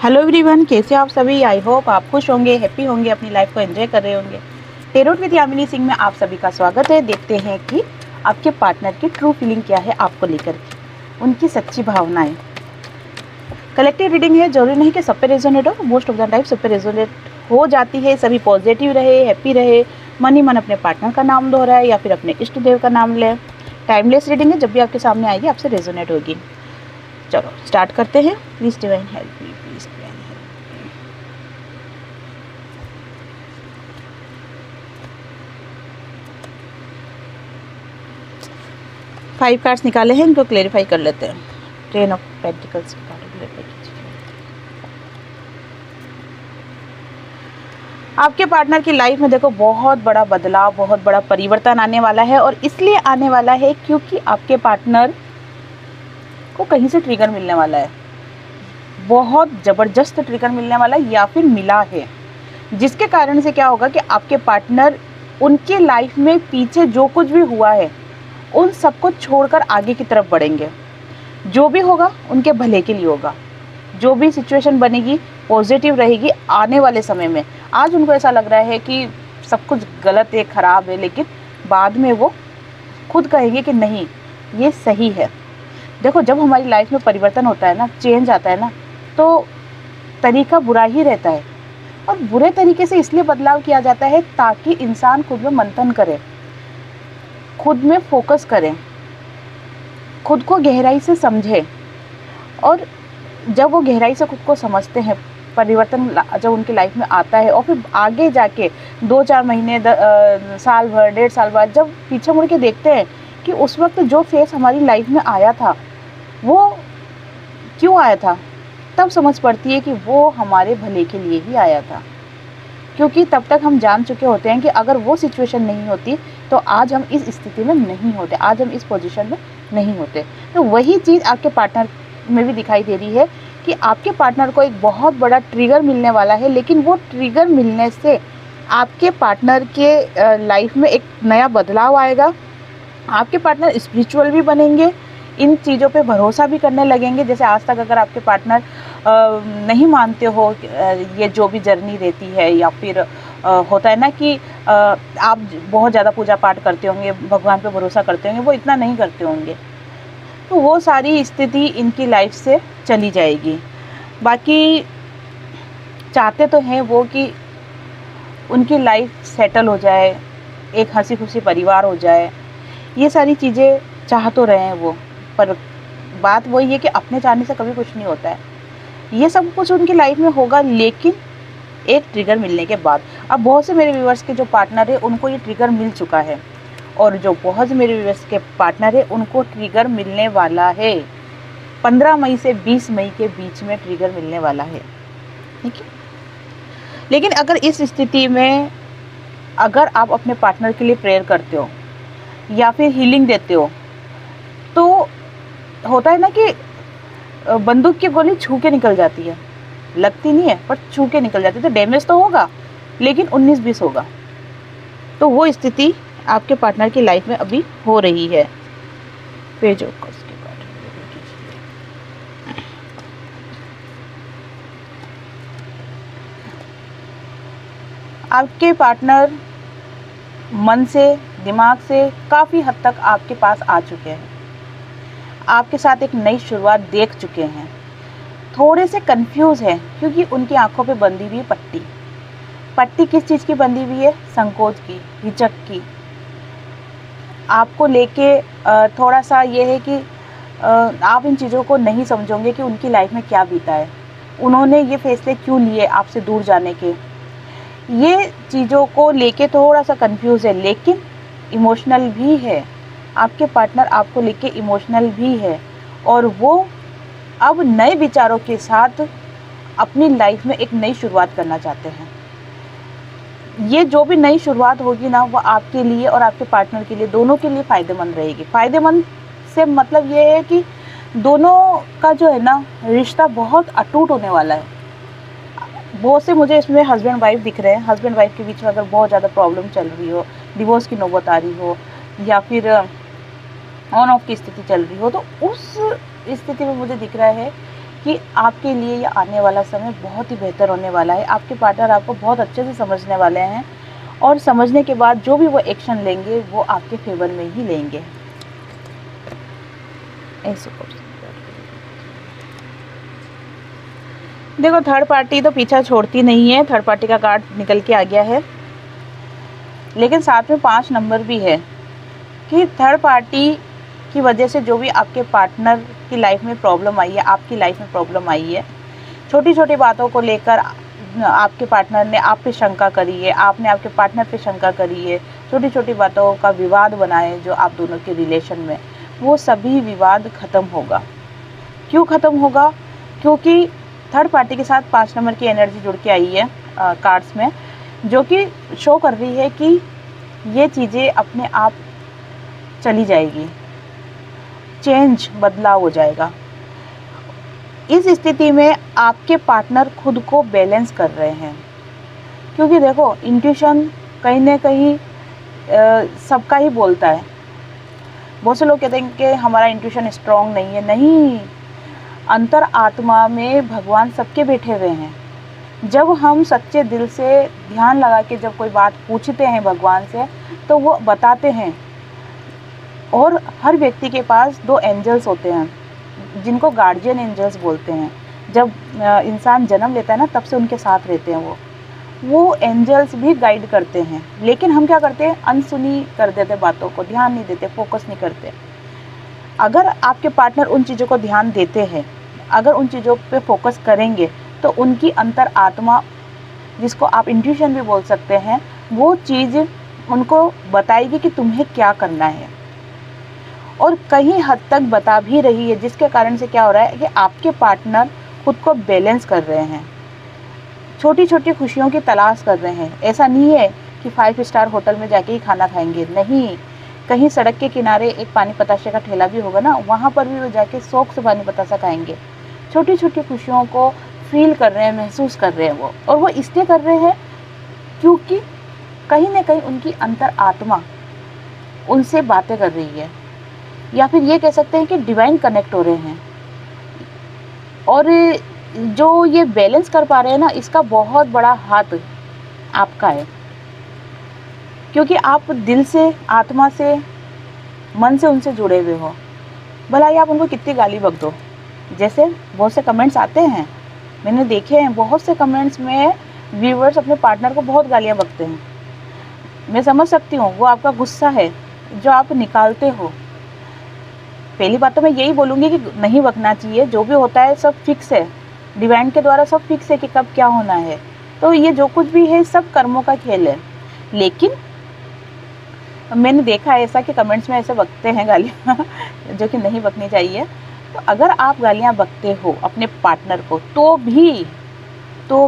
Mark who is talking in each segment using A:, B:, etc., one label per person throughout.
A: Hello everyone, कैसे आप सभी। आई होप आप खुश होंगे, हैप्पी होंगे, अपनी लाइफ को एंजॉय कर रहे होंगे। टेरोट विद यामिनी सिंह में आप सभी का स्वागत है। देखते हैं कि आपके पार्टनर की ट्रू फीलिंग क्या है आपको लेकर के, उनकी सच्ची भावनाएं। कलेक्टिव रीडिंग है, जरूरी नहीं कि सब पे रेजोनेट हो, मोस्ट ऑफ द टाइम सब पे रेजोनेट हो जाती है। सभी पॉजिटिव रहे, हैप्पी रहे, मन ही मन अपने पार्टनर का नाम दोहराए या फिर अपने इष्ट देव का नाम ले। टाइमलेस रीडिंग है, जब भी आपके सामने आएगी आपसे रेजोनेट होगी। चलो स्टार्ट करते हैं। Please divine help me, please divine help. 5 cards निकाले हैं, इनको क्लेरिफाई कर लेते हैं। 10 ऑफ पेंटिकल्स क्लेरिफाई कीजिए। आपके पार्टनर की लाइफ में देखो बहुत बड़ा बदलाव, बहुत बड़ा परिवर्तन आने वाला है। और इसलिए आने वाला है क्योंकि आपके पार्टनर को कहीं से ट्रिगर मिलने वाला है, बहुत ज़बरदस्त ट्रिगर मिलने वाला है या फिर मिला है, जिसके कारण से क्या होगा कि आपके पार्टनर उनके लाइफ में पीछे जो कुछ भी हुआ है उन सबको छोड़कर आगे की तरफ बढ़ेंगे। जो भी होगा उनके भले के लिए होगा, जो भी सिचुएशन बनेगी पॉजिटिव रहेगी आने वाले समय में। आज उनको ऐसा लग रहा है कि सब कुछ गलत है, ख़राब है, लेकिन बाद में वो खुद कहेंगे कि नहीं ये सही है। देखो जब हमारी लाइफ में परिवर्तन होता है ना, चेंज आता है ना, तो तरीका बुरा ही रहता है। और बुरे तरीके से इसलिए बदलाव किया जाता है ताकि इंसान खुद में मंथन करे, खुद में फोकस करें, खुद को गहराई से समझे। और जब वो गहराई से खुद को समझते हैं, परिवर्तन जब उनकी लाइफ में आता है और फिर आगे जाके 2-4 महीने साल भर, 1.5 साल बाद जब पीछे मुड़ के देखते हैं कि उस वक्त जो फेस हमारी लाइफ में आया था वो क्यों आया था, तब समझ पड़ती है कि वो हमारे भले के लिए ही आया था। क्योंकि तब तक हम जान चुके होते हैं कि अगर वो सिचुएशन नहीं होती तो आज हम इस स्थिति में नहीं होते, आज हम इस पोजीशन में नहीं होते। तो वही चीज़ आपके पार्टनर में भी दिखाई दे रही है कि आपके पार्टनर को एक बहुत बड़ा ट्रिगर मिलने वाला है, लेकिन वो ट्रिगर मिलने से आपके पार्टनर के लाइफ में एक नया बदलाव आएगा। आपके पार्टनर स्पिरिचुअल भी बनेंगे, इन चीज़ों पे भरोसा भी करने लगेंगे। जैसे आज तक अगर आपके पार्टनर नहीं मानते हो ये जो भी जर्नी रहती है, या फिर होता है ना कि आप बहुत ज़्यादा पूजा पाठ करते होंगे, भगवान पे भरोसा करते होंगे, वो इतना नहीं करते होंगे, तो वो सारी स्थिति इनकी लाइफ से चली जाएगी। बाकी चाहते तो हैं वो कि उनकी लाइफ सेटल हो जाए, एक हंसी खुशी परिवार हो जाए, ये सारी चीज़ें चाह तो रहे हैं वो, पर बात वही है कि अपने चाहने से कभी कुछ नहीं होता है। ये सब कुछ उनकी लाइफ में होगा, लेकिन एक ट्रिगर मिलने के बाद। अब बहुत से मेरे व्यूअर्स के जो पार्टनर है उनको ये ट्रिगर मिल चुका है, और जो बहुत से मेरे व्यूअर्स के पार्टनर है उनको ट्रिगर मिलने वाला है। 15 मई से 20 मई के बीच में ट्रिगर मिलने वाला है, ठीक है। लेकिन अगर इस स्थिति में अगर आप अपने पार्टनर के लिए प्रेयर करते हो या फिर हीलिंग देते हो, तो होता है ना कि बंदूक की गोली छू के निकल जाती है, लगती नहीं है पर छू के निकल जाती है, तो डैमेज तो होगा लेकिन 19-20 होगा। तो वो स्थिति आपके पार्टनर की लाइफ में अभी हो रही है। पेज ऑफ कप्स के बाद आपके पार्टनर मन से, दिमाग से काफ़ी हद तक आपके पास आ चुके हैं, आपके साथ एक नई शुरुआत देख चुके हैं। थोड़े से कंफ्यूज हैं क्योंकि उनकी आंखों पे बंधी हुई पट्टी। पट्टी किस चीज़ की बंधी हुई है? संकोच की, हिचक की। आपको लेके थोड़ा सा ये है कि आप इन चीज़ों को नहीं समझोगे कि उनकी लाइफ में क्या बीता है, उन्होंने ये फैसले क्यों लिए आपसे दूर जाने के। ये चीज़ों को लेके थोड़ा सा कंफ्यूज है, लेकिन इमोशनल भी है। आपके पार्टनर आपको लेके इमोशनल भी है, और वो अब नए विचारों के साथ अपनी लाइफ में एक नई शुरुआत करना चाहते हैं। ये जो भी नई शुरुआत होगी ना, वो आपके लिए और आपके पार्टनर के लिए, दोनों के लिए फ़ायदेमंद रहेगी। फ़ायदेमंद से मतलब ये है कि दोनों का जो है ना रिश्ता बहुत अटूट होने वाला है। बहुत से मुझे इसमें हस्बैंड वाइफ दिख रहे हैं। हस्बैंड वाइफ के बीच में अगर बहुत ज़्यादा प्रॉब्लम चल रही हो, डिवोर्स की नौबत आ रही हो, या फिर ऑन ऑफ की स्थिति चल रही हो, तो उस स्थिति में मुझे दिख रहा है कि आपके लिए ये आने वाला समय बहुत ही बेहतर होने वाला है। आपके पार्टनर आपको बहुत अच्छे से समझने वाले हैं और समझने के बाद जो भी वो एक्शन लेंगे वो आपके फेवर में ही लेंगे। ऐसे देखो, थर्ड पार्टी तो पीछा छोड़ती नहीं है। थर्ड पार्टी का कार्ड निकल के आ गया है, लेकिन साथ में 5 नंबर भी है कि थर्ड पार्टी की वजह से जो भी आपके पार्टनर की लाइफ में प्रॉब्लम आई है, आपकी लाइफ में प्रॉब्लम आई है, छोटी छोटी बातों को लेकर आपके पार्टनर ने आप पे शंका करी है, आपने आपके पार्टनर पे शंका करी है, छोटी छोटी बातों का विवाद बनाए जो आप दोनों के रिलेशन में, वो सभी विवाद ख़त्म होगा। क्यों ख़त्म होगा? क्योंकि थर्ड पार्टी के साथ 5 नंबर की एनर्जी जुड़ के आई है कार्ड्स में, जो कि शो कर रही है कि ये चीज़ें अपने आप चली जाएगी, चेंज, बदलाव हो जाएगा। इस स्थिति में आपके पार्टनर खुद को बैलेंस कर रहे हैं, क्योंकि देखो इंट्यूशन कहीं ना कहीं सबका ही बोलता है। बहुत से लोग कहते हैं कि हमारा इंट्यूशन स्ट्रांग नहीं है। नहीं, अंतर आत्मा में भगवान सबके बैठे हुए हैं। जब हम सच्चे दिल से ध्यान लगा के जब कोई बात पूछते हैं भगवान से, तो वो बताते हैं। और हर व्यक्ति के पास 2 एंजल्स होते हैं, जिनको गार्जियन एंजल्स बोलते हैं। जब इंसान जन्म लेता है ना, तब से उनके साथ रहते हैं वो एंजल्स भी गाइड करते हैं। लेकिन हम क्या करते हैं? अनसुनी कर देते बातों को, ध्यान नहीं देते, फोकस नहीं करते। अगर आपके पार्टनर उन चीज़ों को ध्यान देते हैं, अगर उन चीज़ों पे फोकस करेंगे, तो उनकी अंतर आत्मा, जिसको आप इंट्यूशन भी बोल सकते हैं, वो चीज़ उनको बताएगी कि तुम्हें क्या करना है, और कहीं हद तक बता भी रही है, जिसके कारण से क्या हो रहा है कि आपके पार्टनर खुद को बैलेंस कर रहे हैं, छोटी छोटी खुशियों की तलाश कर रहे हैं। ऐसा नहीं है कि 5 स्टार होटल में जाके ही खाना खाएंगे, नहीं, कहीं सड़क के किनारे एक पानी पताशे का ठेला भी होगा ना, वहाँ पर भी वो जाके शौक से पानी पताशा खाएंगे। छोटी छोटी खुशियों को फील कर रहे हैं, महसूस कर रहे हैं वो, और वो इसलिए कर रहे हैं क्योंकि कहीं ना कहीं उनकी अंतर आत्मा उनसे बातें कर रही है, या फिर ये कह सकते हैं कि डिवाइन कनेक्ट हो रहे हैं। और जो ये बैलेंस कर पा रहे हैं ना, इसका बहुत बड़ा हाथ आपका है, क्योंकि आप दिल से, आत्मा से, मन से उनसे जुड़े हुए हो। भला ही आप उनको कितनी गाली बक दो, जैसे बहुत से कमेंट्स आते हैं, मैंने देखे हैं, बहुत से कमेंट्स में व्यूअर्स अपने पार्टनर को बहुत गालियाँ बकते हैं। मैं समझ सकती हूँ, वो आपका गुस्सा है जो आप निकालते हो। पहली बात तो मैं यही बोलूँगी कि नहीं बकना चाहिए। जो भी होता है सब फिक्स है, डिवाइन के द्वारा सब फिक्स है कि कब क्या होना है। तो ये जो कुछ भी है सब कर्मों का खेल है। लेकिन मैंने देखा है ऐसा कि कमेंट्स में ऐसे बकते हैं गालियाँ जो कि नहीं बकनी चाहिए। तो अगर आप गालियाँ बकते हो अपने पार्टनर को, तो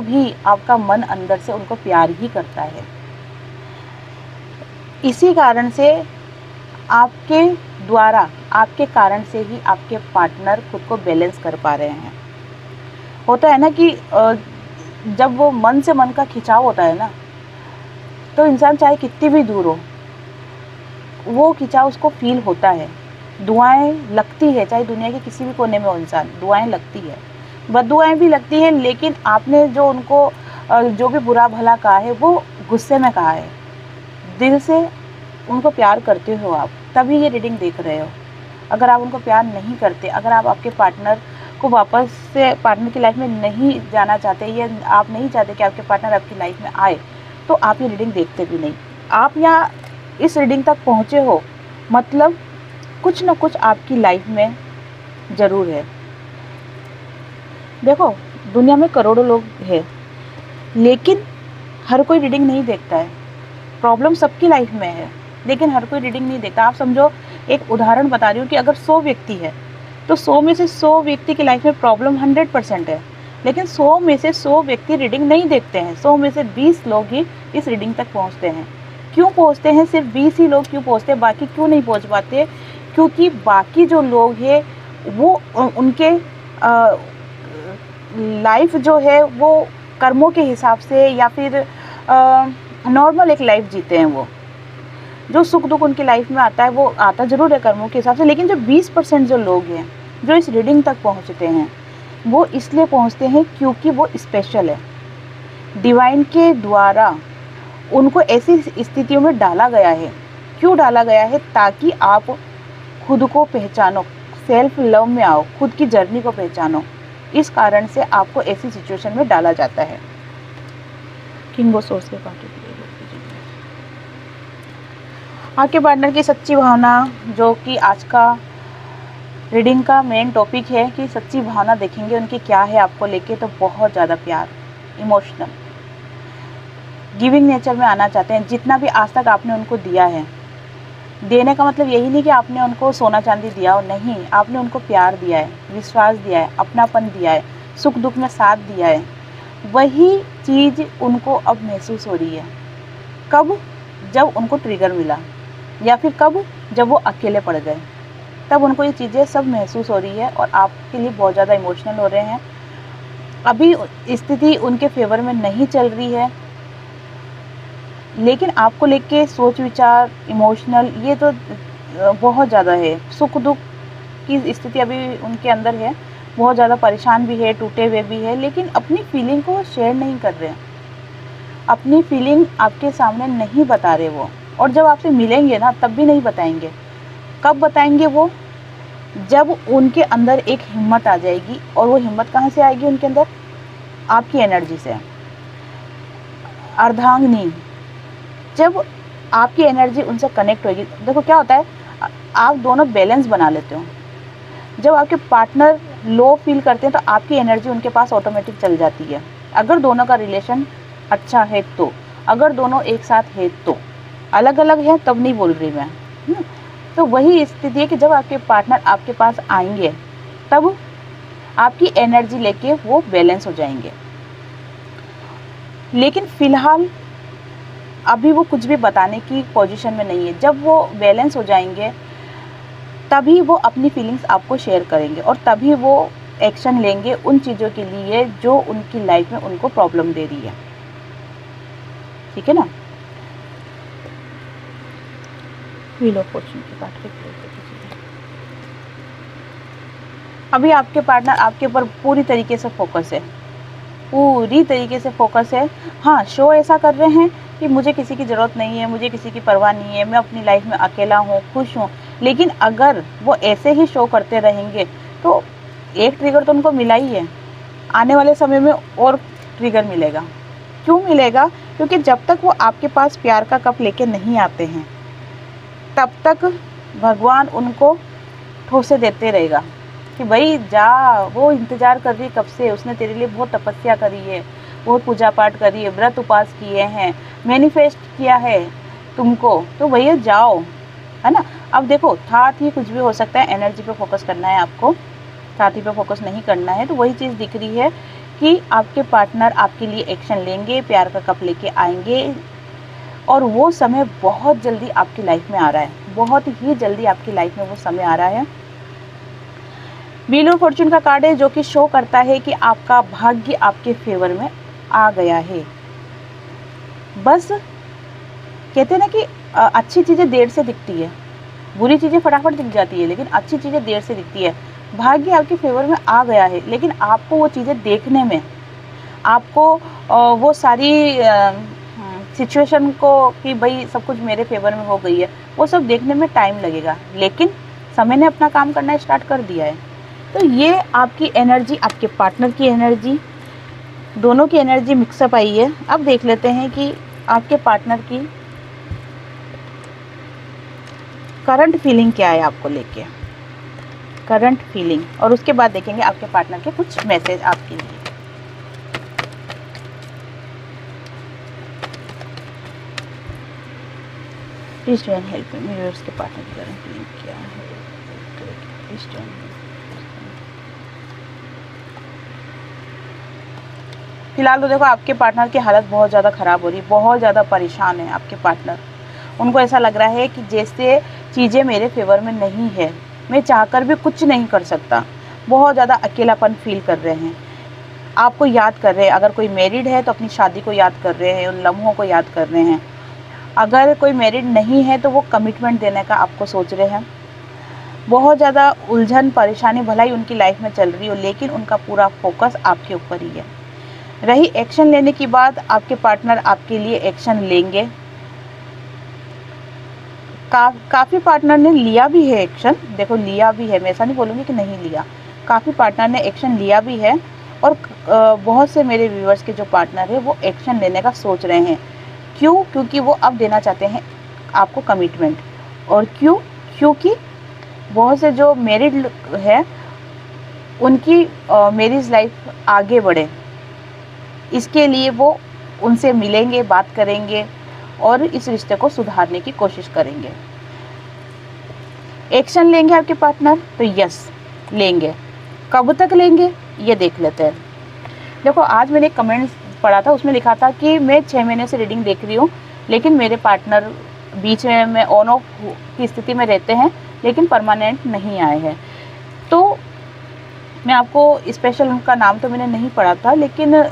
A: भी आपका मन अंदर से उनको प्यार ही करता है। इसी कारण से आपके द्वारा, आपके कारण से ही आपके पार्टनर खुद को बैलेंस कर पा रहे हैं। होता है ना कि जब वो मन से मन का खिंचाव होता है ना, तो इंसान चाहे कितनी भी दूर हो, वो खिंचाव उसको फील होता है। दुआएं लगती है, चाहे दुनिया के किसी भी कोने में हो इंसान, दुआएं लगती है, बददुआएं भी लगती है। लेकिन आपने जो उनको जो भी बुरा भला कहा है, वो गुस्से में कहा है, दिल से उनको प्यार करते हो आप, तभी ये रीडिंग देख रहे हो। अगर आप उनको प्यार नहीं करते, अगर आप आपके पार्टनर को वापस से पार्टनर की लाइफ में नहीं जाना चाहते, या आप नहीं चाहते कि आपके पार्टनर आपकी लाइफ में आए, तो आप ये रीडिंग देखते भी नहीं। आप यहाँ इस रीडिंग तक पहुँचे हो, मतलब कुछ ना कुछ आपकी लाइफ में ज़रूर है। देखो, दुनिया में करोड़ों लोग हैं, लेकिन हर कोई रीडिंग नहीं देखता है। प्रॉब्लम सबकी लाइफ में है, लेकिन हर कोई रीडिंग नहीं देखता। आप समझो, एक उदाहरण बता रही हूँ कि अगर 100 व्यक्ति है, तो 100 में से 100 व्यक्ति की लाइफ में प्रॉब्लम 100% है, लेकिन 100 में से 100 व्यक्ति रीडिंग नहीं देखते हैं। 100 में से 20 लोग ही इस रीडिंग तक पहुँचते हैं। क्यों पहुँचते हैं? सिर्फ 20 ही लोग क्यों पहुँचते हैं, बाकी क्यों नहीं पहुँच पाते? क्योंकि बाकी जो लोग हैं वो उनके लाइफ जो है वो कर्मों के हिसाब से, या फिर नॉर्मल एक लाइफ जीते हैं। वो जो सुख दुख उनकी लाइफ में आता है, वो आता ज़रूर है कर्मों के हिसाब से। लेकिन जो 20% जो लोग हैं जो इस रीडिंग तक पहुंचते हैं, वो इसलिए पहुंचते हैं क्योंकि वो स्पेशल है। डिवाइन के द्वारा उनको ऐसी स्थितियों में डाला गया है। क्यों डाला गया है? ताकि आप खुद को पहचानो, सेल्फ लव में आओ, खुद की जर्नी को पहचानो। इस कारण से आपको ऐसी सिचुएशन में डाला जाता है। किंग ऑफ सोर्स के पार्टी आपके पार्टनर की सच्ची भावना, जो कि आज का रीडिंग का मेन टॉपिक है कि सच्ची भावना देखेंगे उनकी क्या है आपको लेके। तो बहुत ज़्यादा प्यार, इमोशनल, गिविंग नेचर में आना चाहते हैं। जितना भी आज तक आपने उनको दिया है, देने का मतलब यही नहीं कि आपने उनको सोना चांदी दिया हो, नहीं, आपने उनको प्यार दिया है, विश्वास दिया है, अपनापन दिया है, सुख दुख में साथ दिया है। वही चीज़ उनको अब महसूस हो रही है। कब? जब उनको ट्रिगर मिला, या फिर कब? जब वो अकेले पड़ गए, तब उनको ये चीज़ें सब महसूस हो रही है और आपके लिए बहुत ज़्यादा इमोशनल हो रहे हैं। अभी स्थिति उनके फेवर में नहीं चल रही है, लेकिन आपको लेके सोच विचार, इमोशनल, ये तो बहुत ज़्यादा है। सुख दुख की स्थिति अभी उनके अंदर है, बहुत ज़्यादा परेशान भी है, टूटे हुए भी है, लेकिन अपनी फीलिंग को शेयर नहीं कर रहे हैं, अपनी फीलिंग आपके सामने नहीं बता रहे वो। और जब आपसे मिलेंगे ना, तब भी नहीं बताएंगे। कब बताएंगे वो? जब उनके अंदर एक हिम्मत आ जाएगी। और वो हिम्मत कहाँ से आएगी उनके अंदर? आपकी एनर्जी से। अर्धांगिनी, जब आपकी एनर्जी उनसे कनेक्ट होगी, देखो क्या होता है, आप दोनों बैलेंस बना लेते हो। जब आपके पार्टनर लो फील करते हैं तो आपकी एनर्जी उनके पास ऑटोमेटिक चल जाती है। अगर दोनों का रिलेशन अच्छा है तो, अगर दोनों एक साथ है तो, अलग अलग है तब नहीं बोल रही मैं। तो वही स्थिति है कि जब आपके पार्टनर आपके पास आएंगे, तब आपकी एनर्जी लेके वो बैलेंस हो जाएंगे। लेकिन फ़िलहाल अभी वो कुछ भी बताने की पोजीशन में नहीं है। जब वो बैलेंस हो जाएंगे, तभी वो अपनी फीलिंग्स आपको शेयर करेंगे और तभी वो एक्शन लेंगे उन चीज़ों के लिए जो उनकी लाइफ में उनको प्रॉब्लम दे रही है। ठीक है ना? व्हील ऑफ फॉर्च्यून की बात करते हैं। अभी आपके पार्टनर आपके ऊपर पूरी तरीके से फोकस है, पूरी तरीके से फोकस है। हाँ, शो ऐसा कर रहे हैं कि मुझे किसी की ज़रूरत नहीं है, मुझे किसी की परवाह नहीं है, मैं अपनी लाइफ में अकेला हूँ, खुश हूँ। लेकिन अगर वो ऐसे ही शो करते रहेंगे तो एक ट्रिगर तो उनको मिला ही है, आने वाले समय में और ट्रिगर मिलेगा। क्यों मिलेगा? क्योंकि जब तक वो आपके पास प्यार का कप लेके नहीं आते हैं, तब तक भगवान उनको ठोसे देते रहेगा कि भाई जा, वो इंतज़ार कर रही है कब से, उसने तेरे लिए बहुत तपस्या करी है, बहुत पूजा पाठ करी है, व्रत उपास किए हैं, मैनिफेस्ट किया है तुमको, तो भैया जाओ, है ना। अब देखो, साथ ही कुछ भी हो सकता है, एनर्जी पे फोकस करना है आपको, साथ ही पे फोकस नहीं करना है। तो वही चीज़ दिख रही है कि आपके पार्टनर आपके लिए एक्शन लेंगे, प्यार का कप लेके आएंगे और वो समय बहुत जल्दी आपकी लाइफ में आ रहा है, बहुत ही जल्दी आपकी लाइफ में वो समय आ रहा है। व्हील ऑफ फॉर्च्यून का कार्ड है जो कि शो करता है कि आपका भाग्य आपके फेवर में आ गया है। बस कहते हैं ना कि अच्छी चीज़ें देर से दिखती है, बुरी चीज़ें फटाफट दिख जाती है, लेकिन अच्छी चीज़ें देर से दिखती है। भाग्य आपके फेवर में आ गया है, लेकिन आपको वो चीज़ें देखने में, आपको वो सारी सिचुएशन को कि भाई सब कुछ मेरे फेवर में हो गई है, वो सब देखने में टाइम लगेगा। लेकिन समय ने अपना काम करना स्टार्ट कर दिया है। तो ये आपकी एनर्जी, आपके पार्टनर की एनर्जी, दोनों की एनर्जी मिक्सअप आई है। अब देख लेते हैं कि आपके पार्टनर की करंट फीलिंग क्या है आपको लेके, करंट फीलिंग, और उसके बाद देखेंगे आपके पार्टनर के कुछ मैसेज आपके लिए। Please join help me, mirrors के पार्टनर की करंट फीलिंग क्या है, प्लीज जॉइन। फिलहाल तो देखो, आपके पार्टनर की हालत बहुत ज़्यादा ख़राब हो रही है, बहुत ज़्यादा परेशान है आपके पार्टनर। उनको ऐसा लग रहा है कि जैसे चीज़ें मेरे फेवर में नहीं है, मैं चाहकर भी कुछ नहीं कर सकता। बहुत ज़्यादा अकेलापन फील कर रहे हैं, आपको याद कर रहे हैं। अगर कोई मैरिड है तो अपनी शादी को याद कर रहे हैं, उन लम्हों को याद कर रहे हैं। अगर कोई मैरिड नहीं है तो वो कमिटमेंट देने का आपको सोच रहे हैं। बहुत ज़्यादा उलझन परेशानी भला ही उनकी लाइफ में चल रही हो, लेकिन उनका पूरा फोकस आपके ऊपर ही है। रही एक्शन लेने की बात, आपके पार्टनर आपके लिए एक्शन लेंगे। काफ़ी पार्टनर ने लिया भी है एक्शन, देखो लिया भी है, मैं ऐसा नहीं बोलूँगी कि नहीं लिया, काफ़ी पार्टनर ने एक्शन लिया भी है। और बहुत से मेरे व्यूअर्स के जो पार्टनर है वो एक्शन लेने का सोच रहे हैं। क्यों? क्योंकि वो अब देना चाहते हैं आपको कमिटमेंट। और क्यों? क्योंकि बहुत से जो मैरिड है उनकी मैरिज लाइफ आगे बढ़े, इसके लिए वो उनसे मिलेंगे, बात करेंगे और इस रिश्ते को सुधारने की कोशिश करेंगे। एक्शन लेंगे आपके पार्टनर तो यस लेंगे। कब तक लेंगे ये देख लेते हैं। देखो आज मैंने एक कमेंट पढ़ा था, उसमें लिखा था कि मैं 6 महीने से रीडिंग देख रही हूँ, लेकिन मेरे पार्टनर बीच में ऑन ऑफ की स्थिति में रहते हैं, लेकिन परमानेंट नहीं आए हैं। तो मैं आपको स्पेशल उनका नाम तो मैंने नहीं पढ़ा था, लेकिन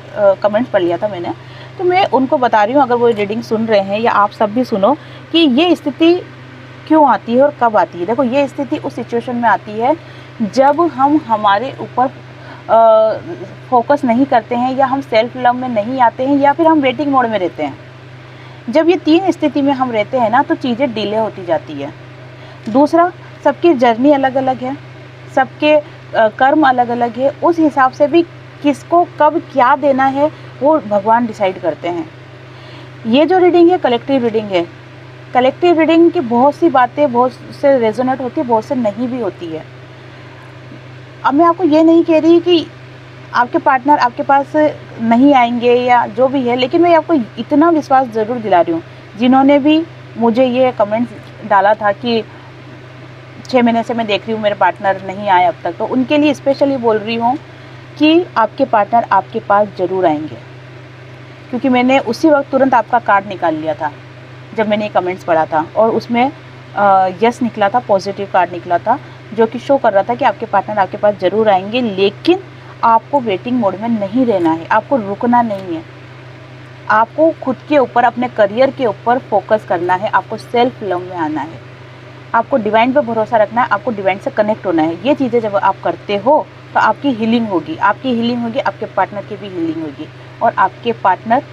A: कमेंट्स पढ़ लिया था मैंने, तो मैं उनको बता रही हूँ, अगर वो रीडिंग सुन रहे हैं या आप सब भी सुनो, कि ये स्थिति क्यों आती है और कब आती है। देखो ये स्थिति उस सिचुएशन में आती है जब हम हमारे ऊपर फोकस नहीं करते हैं, या हम सेल्फ लव में नहीं आते हैं, या फिर हम वेटिंग मोड में रहते हैं। जब ये 3 स्थिति में हम रहते हैं ना, तो चीज़ें डिले होती जाती है। दूसरा, सबकी जर्नी अलग अलग है, सबके कर्म अलग अलग है, उस हिसाब से भी किसको कब क्या देना है वो भगवान डिसाइड करते हैं। ये जो रीडिंग है कलेक्टिव रीडिंग है। कलेक्टिव रीडिंग की बहुत सी बातें बहुत से रेजोनेट होती है, बहुत से नहीं भी होती है। अब मैं आपको ये नहीं कह रही कि आपके पार्टनर आपके पास नहीं आएंगे या जो भी है, लेकिन मैं आपको इतना विश्वास ज़रूर दिला रही हूँ, जिन्होंने भी मुझे ये कमेंट्स डाला था कि 6 महीने से मैं देख रही हूँ मेरे पार्टनर नहीं आए अब तक, तो उनके लिए स्पेशली बोल रही हूँ कि आपके पार्टनर आपके पास ज़रूर आएंगे। क्योंकि मैंने उसी वक्त तुरंत आपका कार्ड निकाल लिया था जब मैंने कमेंट्स पढ़ा था, और उसमें यस निकला था, पॉजिटिव कार्ड निकला था, जो कि शो कर रहा था कि आपके पार्टनर आपके पास ज़रूर आएंगे, लेकिन आपको वेटिंग मोड में नहीं रहना है, आपको रुकना नहीं है, आपको खुद के ऊपर, अपने करियर के ऊपर फोकस करना है, आपको सेल्फ लव में आना है, आपको डिवाइन पे भरोसा रखना है, आपको डिवाइन से कनेक्ट होना है। ये चीज़ें जब आप करते हो तो आपकी हीलिंग होगी, आपके पार्टनर की भी हीलिंग होगी, और आपके पार्टनर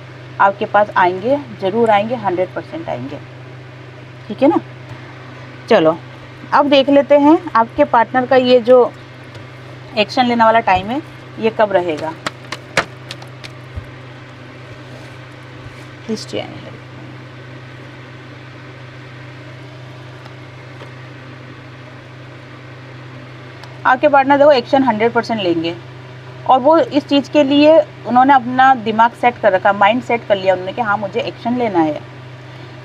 A: आपके पास आएंगे, ज़रूर आएंगे, 100% आएंगे। ठीक है ना। चलो अब देख लेते हैं आपके पार्टनर का ये जो एक्शन लेने वाला टाइम है ये कब रहेगा। हिस्ट्री एंड आपके पार्टनर देखो एक्शन 100% लेंगे, और वो इस चीज़ के लिए उन्होंने अपना दिमाग सेट कर रखा, माइंड सेट कर लिया उन्होंने कि हाँ मुझे एक्शन लेना है।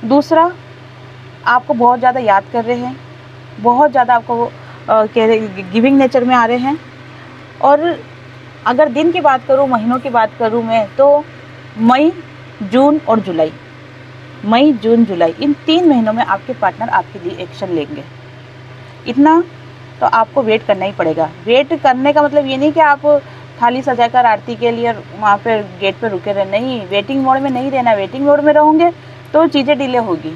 A: दूसरा, आपको बहुत ज़्यादा याद कर रहे हैं, बहुत ज़्यादा आपको कह रहे गिविंग नेचर में आ रहे हैं। और अगर दिन की बात करूँ, महीनों की बात करूँ मैं, तो मई, जून और जुलाई, मई, जून, जुलाई, इन 3 महीनों में आपके पार्टनर आपके लिए एक्शन लेंगे। इतना तो आपको वेट करना ही पड़ेगा। वेट करने का मतलब ये नहीं कि आप थाली सजाकर आरती के लिए वहाँ पे गेट पे रुके रहे, नहीं, वेटिंग मोड में नहीं रहना। वेटिंग मोड में रहोगे तो चीज़ें डिले होगी।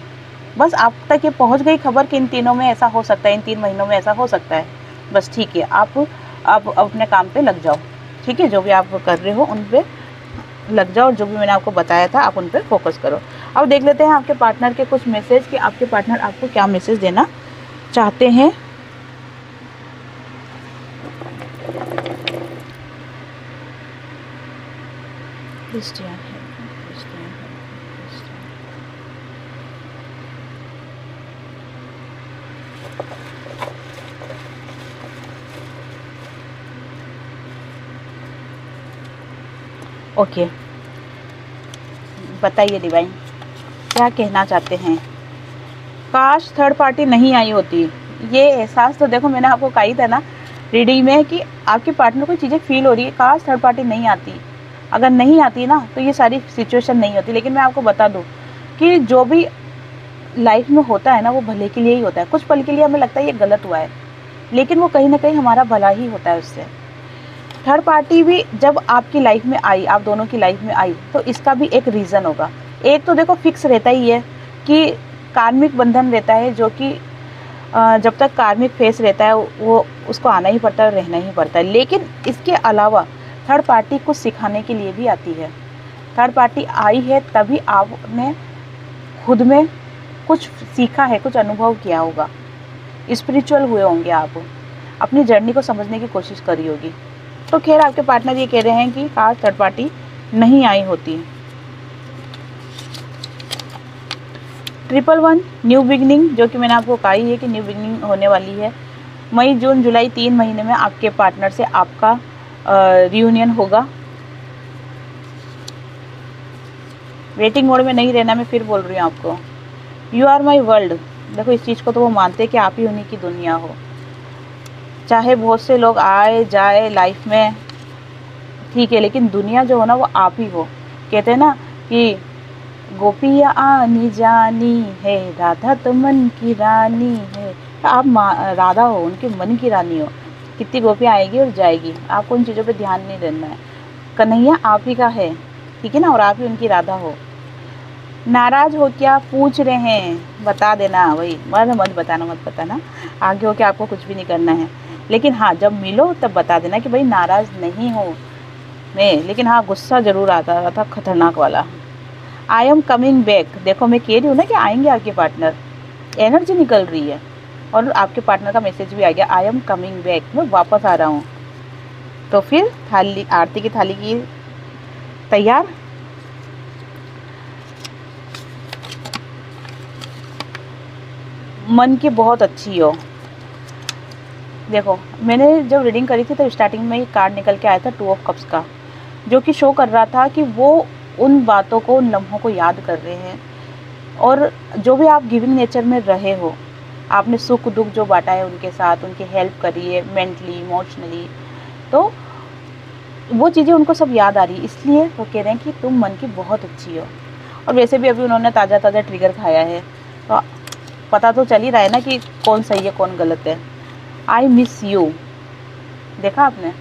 A: बस आप तक ये पहुँच गई खबर कि इन 3 में ऐसा हो सकता है, इन 3 महीनों में ऐसा हो सकता है, बस ठीक है, आप अपने काम पे लग जाओ। ठीक है, जो भी आप कर रहे हो उन पे लग जाओ, जो भी मैंने आपको बताया था आप उन पे फोकस करो। अब देख लेते हैं आपके पार्टनर के कुछ मैसेज कि आपके पार्टनर आपको क्या मैसेज देना चाहते हैं। ओके, बताइए डिवाइन क्या कहना चाहते हैं। काश थर्ड पार्टी नहीं आई होती। ये एहसास तो देखो मैंने आपको कही था ना रीडिंग में कि आपके पार्टनर को चीज़ें फील हो रही है, काश थर्ड पार्टी नहीं आती। अगर नहीं आती ना तो ये सारी सिचुएशन नहीं होती। लेकिन मैं आपको बता दूं कि जो भी लाइफ में होता है ना वो भले के लिए ही होता है। कुछ पल के लिए हमें लगता है ये गलत हुआ है, लेकिन वो कहीं ना कहीं हमारा भला ही होता है उससे। थर्ड पार्टी भी जब आपकी लाइफ में आई, आप दोनों की लाइफ में आई, तो इसका भी एक रीज़न होगा। एक तो देखो फिक्स रहता ही है कि कार्मिक बंधन रहता है, जो कि जब तक कार्मिक फेस रहता है वो उसको आना ही पड़ता है, रहना ही पड़ता है। लेकिन इसके अलावा थर्ड पार्टी कुछ सिखाने के लिए भी आती है। थर्ड पार्टी आई है तभी आपने खुद में कुछ सीखा है, कुछ अनुभव किया होगा, स्पिरिचुअल हुए होंगे, आप अपनी जर्नी को समझने की कोशिश करी होगी। तो खैर आपके पार्टनर ये कह रहे हैं कि काश थर्ड पार्टी नहीं आई होती। 111 न्यू बिगनिंग, जो कि मैंने आपको कहा ही है कि न्यू बिगनिंग होने वाली है। मई जून जुलाई 3 महीने में आपके पार्टनर से आपका रियूनियन होगा। वेटिंग मोड में नहीं रहना, मैं फिर बोल रही हूँ आपको। यू आर माई वर्ल्ड, देखो इस चीज़ को तो वो मानते हैं कि आप ही उन्हीं की दुनिया हो। चाहे बहुत से लोग आए जाए लाइफ में, ठीक है, लेकिन दुनिया जो हो ना वो आप ही हो। कहते हैं ना कि गोपिया आनी जानी है, राधा तो मन की रानी है। आप राधा हो, उनके मन की रानी हो। कितनी गोपियाँ आएगी और जाएगी, आपको उन चीज़ों पे ध्यान नहीं देना है। कन्हैया आप ही का है, ठीक है ना, और आप ही उनकी राधा हो। नाराज़ हो क्या पूछ रहे हैं, बता देना, वही मत बताना, आगे हो के आपको कुछ भी नहीं करना है। लेकिन हाँ, जब मिलो तब बता देना कि भाई नाराज़ नहीं हूँ मैं, लेकिन हाँ गुस्सा ज़रूर आता रहा था, खतरनाक वाला। आई एम कमिंग बैक, देखो मैं कह रही हूँ ना कि आएंगे आपके पार्टनर, एनर्जी निकल रही है और आपके पार्टनर का मैसेज भी आ गया, आई एम कमिंग बैक, मैं वापस आ रहा हूँ। तो फिर थाली, आरती की थाली की तैयार। मन की बहुत अच्छी हो। देखो मैंने जब रीडिंग करी थी तो स्टार्टिंग में ही कार्ड निकल के आया था 2 ऑफ कप्स का, जो कि शो कर रहा था कि वो उन बातों को, उन लम्हों को याद कर रहे हैं। और जो भी आप गिविंग नेचर में रहे हो, आपने सुख दुख जो बांटा है उनके साथ, उनकी हेल्प करी है मेंटली इमोशनली, तो वो चीज़ें उनको सब याद आ रही है। इसलिए वो कह रहे हैं कि तुम मन की बहुत अच्छी हो। और वैसे भी अभी उन्होंने ताज़ा ट्रिगर खाया है, तो पता तो चल ही रहा है ना कि कौन सही है कौन गलत है। आई मिस यू, देखा आपने,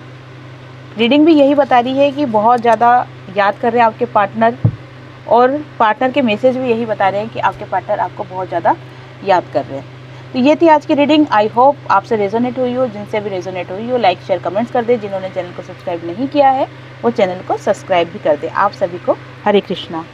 A: रीडिंग भी यही बता रही है कि बहुत ज़्यादा याद कर रहे हैं आपके पार्टनर, और पार्टनर के मैसेज भी यही बता रहे हैं कि आपके पार्टनर आपको बहुत ज़्यादा याद कर रहे हैं। तो ये थी आज की रीडिंग। आई होप आपसे रेजोनेट हुई हो, जिनसे भी रेजोनेट हुई हो लाइक शेयर कमेंट्स कर दे। जिन्होंने चैनल को सब्सक्राइब नहीं किया है वो चैनल को सब्सक्राइब भी कर दे। आप सभी को हरे कृष्णा।